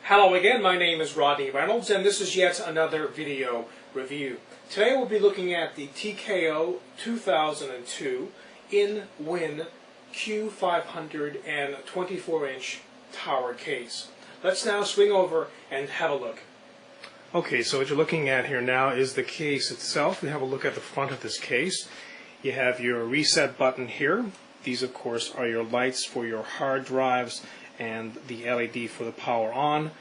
Hello again, my name is Rodney Reynolds and this is yet another video review. Today we'll be looking at the TKO 2002 in-win Q500N 24-inch tower case. Let's now swing over and have a look. Okay, so what you're looking at here now is the case itself. We have a look at the front of this case. You have your reset button here. These of course are your lights for your hard drives and the LED for the power on.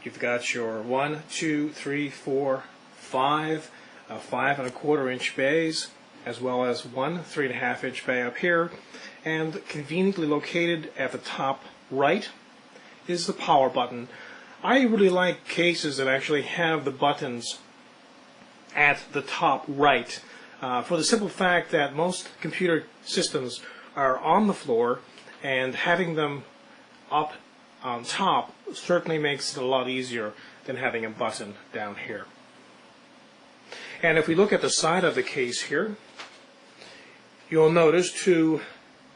You've got your 1, 2, 3, 4, 5 5¼ inch bays, as well as one 3½ inch bay up here, and conveniently located at the top right is the power button. I really like cases that actually have the buttons at the top right, for the simple fact that most computer systems are on the floor, and having them up on top certainly makes it a lot easier than having a button down here. And if we look at the side of the case here, you'll notice two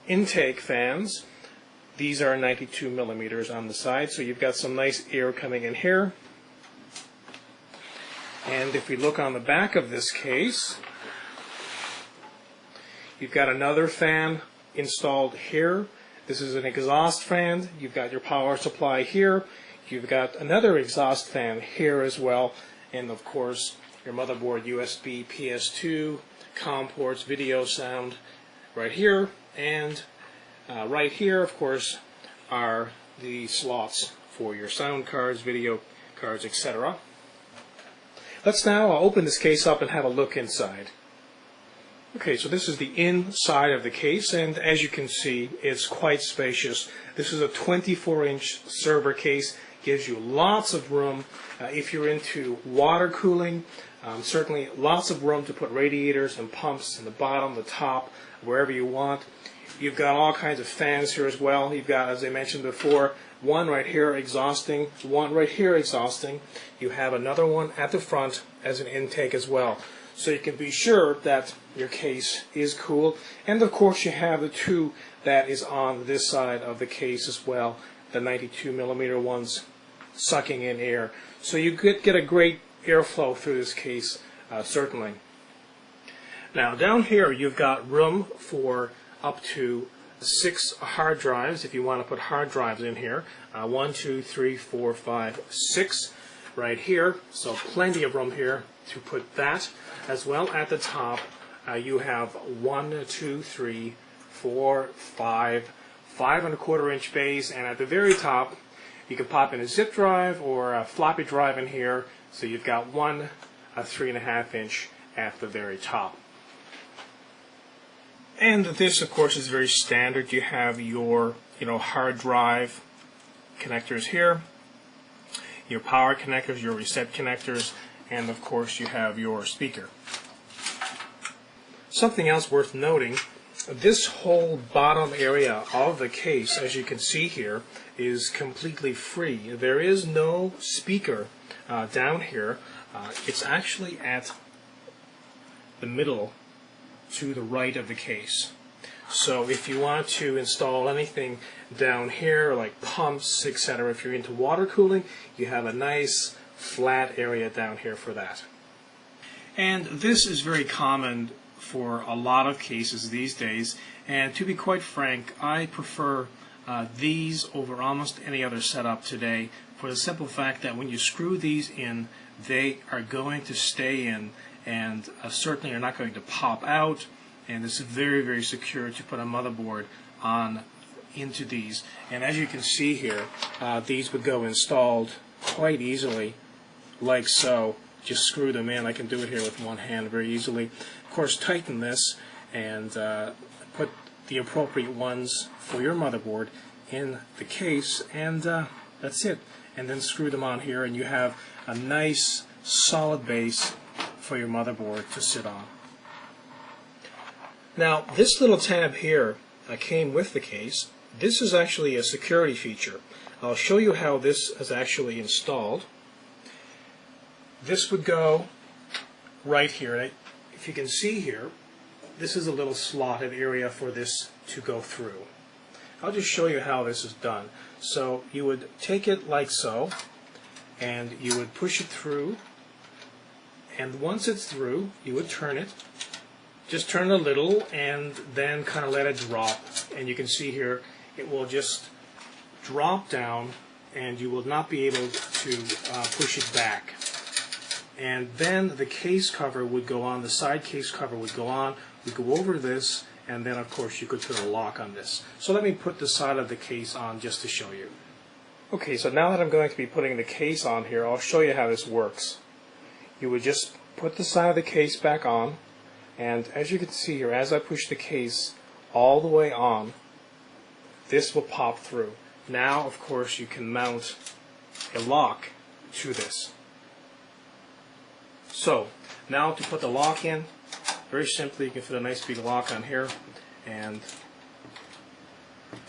intake fans. These are 92 millimeters on the side, so you've got some nice air coming in here. And if we look on the back of this case, you've got another fan installed here. This is an exhaust fan. You've got your power supply here. You've got another exhaust fan here as well. And of course, your motherboard USB, PS2, COM ports, video, sound right here. And right here, of course, are the slots for your sound cards, video cards, etc. Let's now open this case up and have a look inside. Okay, so this is the inside of the case, and as you can see, it's quite spacious. This is a 24-inch server case, gives you lots of room. If you're into water cooling, certainly lots of room to put radiators and pumps in the bottom, the top, wherever you want. You've got all kinds of fans here as well. You've got, as I mentioned before, one right here exhausting, one right here exhausting. You have another one at the front as an intake as well. So you can be sure that your case is cool. And of course you have the two that is on this side of the case as well, the 92 millimeter ones sucking in air. So you could get a great airflow through this case, certainly. Now down here you've got room for up to 6 hard drives if you want to put hard drives in here. 1, 2, 3, 4, 5, 6 right here. So plenty of room here to put that. As well at the top you have 1, 2, 3, 4, 5 5¼ inch bays, and at the very top you can pop in a zip drive or a floppy drive in here, so you've got one 3½ inch at the very top. And this of course is very standard. You have your hard drive connectors here, your power connectors, your reset connectors, and of course you have your speaker. Something else worth noting, this whole bottom area of the case, as you can see here, is completely free. There is no speaker down here. It's actually at the middle to the right of the case. So if you want to install anything down here like pumps, etc., if you're into water cooling, you have a nice flat area down here for that. And this is very common for a lot of cases these days, and to be quite frank, I prefer these over almost any other setup today, for the simple fact that when you screw these in, they are going to stay in, and certainly are not going to pop out, and it's very, very secure to put a motherboard on into these. And as you can see here, these would go installed quite easily, like so. Just screw them in. I can do it here with one hand very easily. Of course, tighten this and put the appropriate ones for your motherboard in the case, and that's it. And then screw them on here, and you have a nice solid base for your motherboard to sit on. Now, this little tab here came with the case. This is actually a security feature. I'll show you how this is actually installed. This would go right here. If you can see here, this is a little slotted area for this to go through. I'll just show you how this is done. So you would take it like so, and you would push it through, and once it's through, you would turn it. Just turn a little and then kind of let it drop, and you can see here it will just drop down and you will not be able to push it back. And then the case cover would go on, the side case cover would go on. We go over this, and then of course you could put a lock on this. So let me put the side of the case on just to show you. Okay, so now that I'm going to be putting the case on here, I'll show you how this works. You would just put the side of the case back on, and as you can see here, as I push the case all the way on, this will pop through. Now, of course, you can mount a lock to this. So, now to put the lock in, very simply, you can fit a nice big lock on here and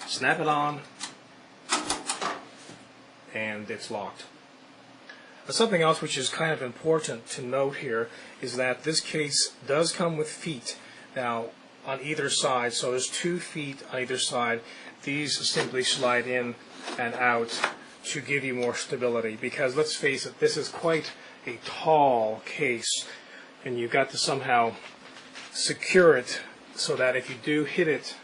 snap it on, and it's locked. Something else which is kind of important to note here is that this case does come with feet now on either side, so there's 2 feet on either side. These simply slide in and out to give you more stability, because let's face it, this is quite a tall case, and you've got to somehow secure it so that if you do hit it,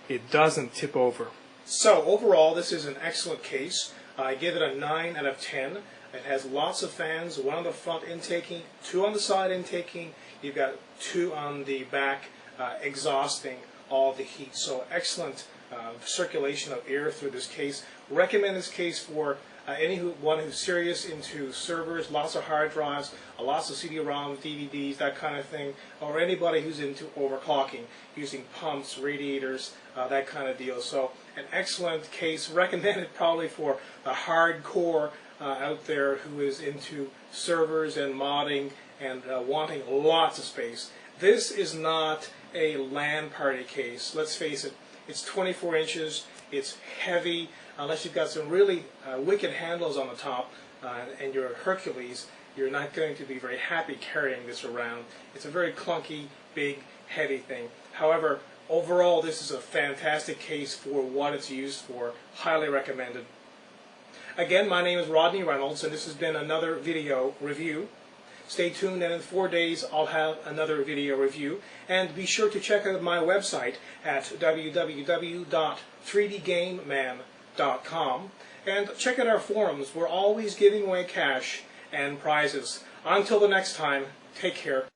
it doesn't tip over. So overall, this is an excellent case. I give it a 9 out of 10. It has lots of fans, 1 on the front intaking, 2 on the side intaking. You've got 2 on the back exhausting all the heat. So excellent circulation of air through this case. Recommend this case for anyone who's serious into servers, lots of hard drives, lots of CD-ROMs, DVDs, that kind of thing, or anybody who's into overclocking, using pumps, radiators, that kind of deal. So an excellent case, recommended probably for the hardcore out there who is into servers and modding and wanting lots of space. This is not a LAN party case. Let's face it, it's 24 inches, it's heavy. Unless you've got some really wicked handles on the top and you're a Hercules, you're not going to be very happy carrying this around. It's a very clunky, big, heavy thing. However, overall, this is a fantastic case for what it's used for. Highly recommended. Again, my name is Rodney Reynolds, and this has been another video review. Stay tuned, and in 4 days I'll have another video review. And be sure to check out my website at www.3dgameman.com, and check out our forums. We're always giving away cash and prizes. Until the next time, take care.